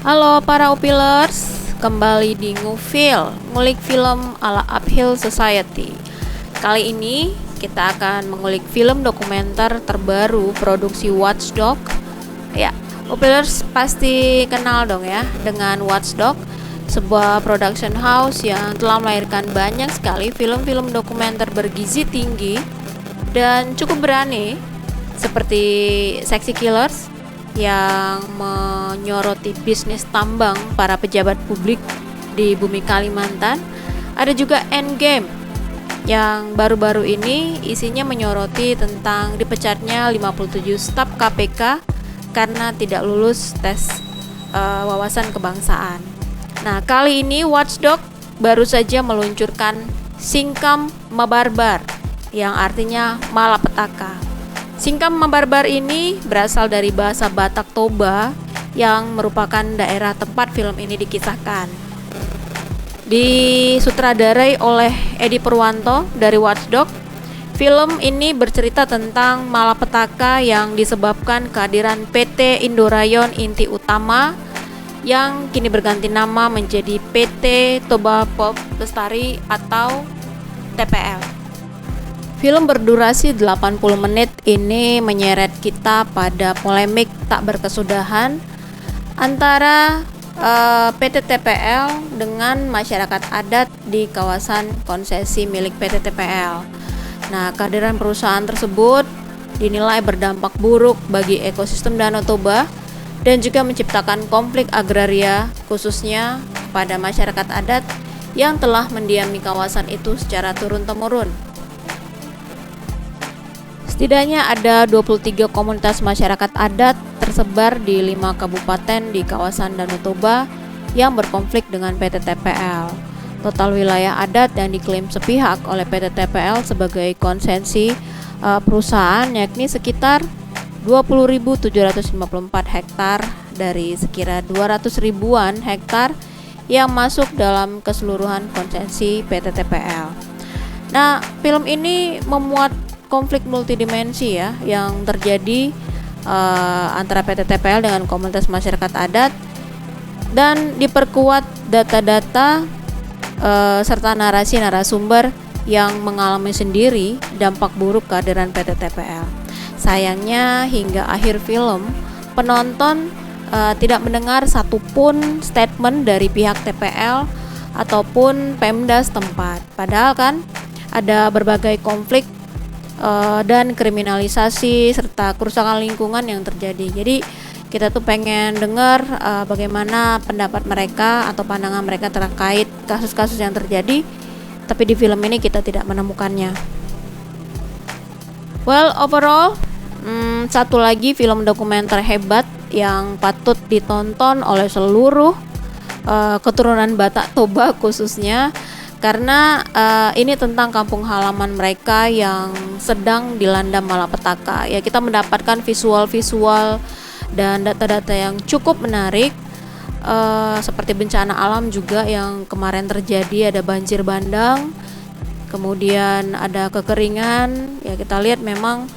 Halo para Upilers, kembali di Ngufil, ngulik film ala Uphill Society. Kali ini kita akan mengulik film dokumenter terbaru produksi Watchdog. Ya, Upilers pasti kenal dong ya dengan Watchdog, sebuah production house yang telah melahirkan banyak sekali film-film dokumenter bergizi tinggi dan cukup berani, seperti Sexy Killers yang menyoroti bisnis tambang para pejabat publik di bumi Kalimantan. Ada juga Endgame yang baru-baru ini isinya menyoroti tentang dipecatnya 57 staf KPK karena tidak lulus tes wawasan kebangsaan. Nah, kali ini Watchdog baru saja meluncurkan Singkam Mabarbar yang artinya malapetaka. Singkam Mabarbar ini berasal dari bahasa Batak Toba yang merupakan daerah tempat film ini dikisahkan. Disutradarai oleh Edi Purwanto dari Watchdog, film ini bercerita tentang malapetaka yang disebabkan kehadiran PT Indorayon Inti Utama yang kini berganti nama menjadi PT Toba Pulp Lestari atau TPL. Film berdurasi 80 menit ini menyeret kita pada polemik tak berkesudahan antara PT TPL dengan masyarakat adat di kawasan konsesi milik PT TPL. Nah, kehadiran perusahaan tersebut dinilai berdampak buruk bagi ekosistem Danau Toba dan juga menciptakan konflik agraria khususnya pada masyarakat adat yang telah mendiami kawasan itu secara turun-temurun. Setidaknya ada 23 komunitas masyarakat adat tersebar di 5 kabupaten di kawasan Danau Toba yang berkonflik dengan PT TPL. Total wilayah adat yang diklaim sepihak oleh PT TPL sebagai konsesi perusahaan yakni sekitar 20.754 hektar dari sekira 200 ribuan hektar yang masuk dalam keseluruhan konsesi PT TPL. Nah, film ini memuat konflik multidimensi ya yang terjadi antara PT TPL dengan komunitas masyarakat adat dan diperkuat data-data serta narasi-narasumber yang mengalami sendiri dampak buruk kehadiran PT TPL. Sayangnya hingga akhir film penonton tidak mendengar satupun statement dari pihak TPL ataupun Pemda setempat. Padahal kan ada berbagai konflik dan kriminalisasi serta kerusakan lingkungan yang terjadi. Jadi kita tuh pengen dengar bagaimana pendapat mereka atau pandangan mereka terkait kasus-kasus yang terjadi, tapi di film ini kita tidak menemukannya. Well, overall satu lagi film dokumenter hebat yang patut ditonton oleh seluruh keturunan Batak Toba khususnya, karena ini tentang kampung halaman mereka yang sedang dilanda malapetaka. Ya, kita mendapatkan visual-visual dan data-data yang cukup menarik, seperti bencana alam juga yang kemarin terjadi, ada banjir bandang, kemudian ada kekeringan. Ya, kita lihat memang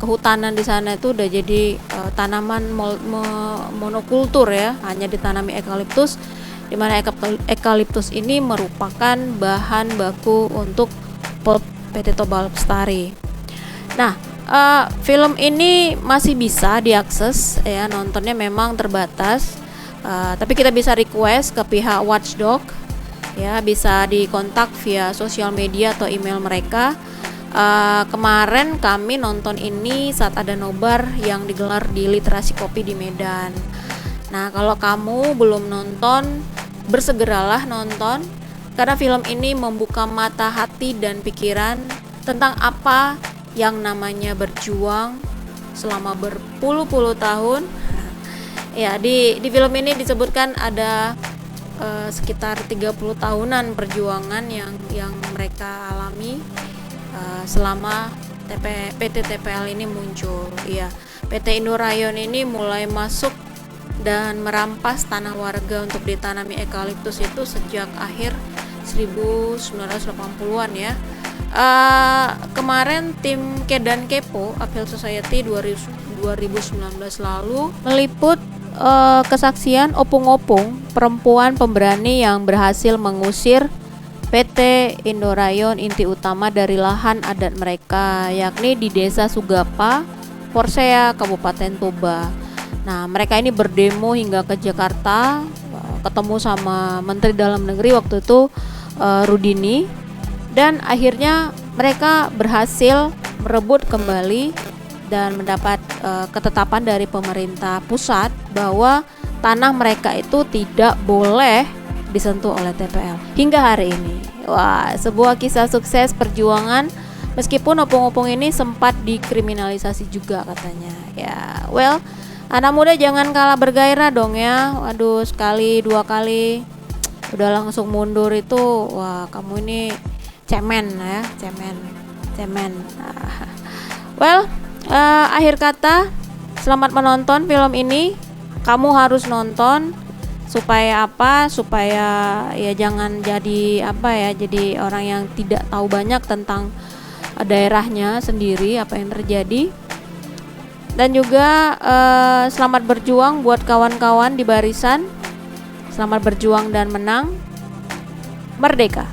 kehutanan di sana itu udah jadi tanaman monokultur ya, hanya ditanami eukaliptus, di mana eukaliptus ini merupakan bahan baku untuk pulp PT Toba Lestari. Nah, film ini masih bisa diakses ya, nontonnya memang terbatas, tapi kita bisa request ke pihak Watchdog ya, bisa dikontak via sosial media atau email mereka. Kemarin kami nonton ini saat ada nobar yang digelar di Literasi Kopi di Medan. Nah, kalau kamu belum nonton, bersegeralah nonton, karena film ini membuka mata hati dan pikiran tentang apa yang namanya berjuang selama berpuluh-puluh tahun. Ya, di film ini disebutkan ada sekitar 30 tahunan perjuangan yang mereka alami selama PT TPL ini muncul. Ya, PT Indorayon ini mulai masuk dan merampas tanah warga untuk ditanami eukaliptus itu sejak akhir 1980-an ya. Kemarin tim Kedan Kepo Uphill Society 2019 lalu meliput kesaksian Opung-Opung, perempuan pemberani yang berhasil mengusir PT Indorayon inti utama dari lahan adat mereka, yakni di Desa Sugapa, Porsea, Kabupaten Toba. Nah, mereka ini berdemo hingga ke Jakarta, ketemu sama Menteri Dalam Negeri waktu itu, Rudini, dan akhirnya mereka berhasil merebut kembali dan mendapat ketetapan dari pemerintah pusat bahwa tanah mereka itu tidak boleh disentuh oleh TPL hingga hari ini. Wah, sebuah kisah sukses perjuangan meskipun opung-opung ini sempat dikriminalisasi juga katanya. Ya, well, anak muda jangan kalah bergairah dong ya. Waduh, sekali dua kali udah langsung mundur itu, wah kamu ini cemen ya, cemen. Well, akhir kata, selamat menonton film ini. Kamu harus nonton supaya apa? Supaya ya jangan jadi jadi orang yang tidak tahu banyak tentang daerahnya sendiri, apa yang terjadi. Dan juga selamat berjuang buat kawan-kawan di barisan. Selamat berjuang dan menang. Merdeka.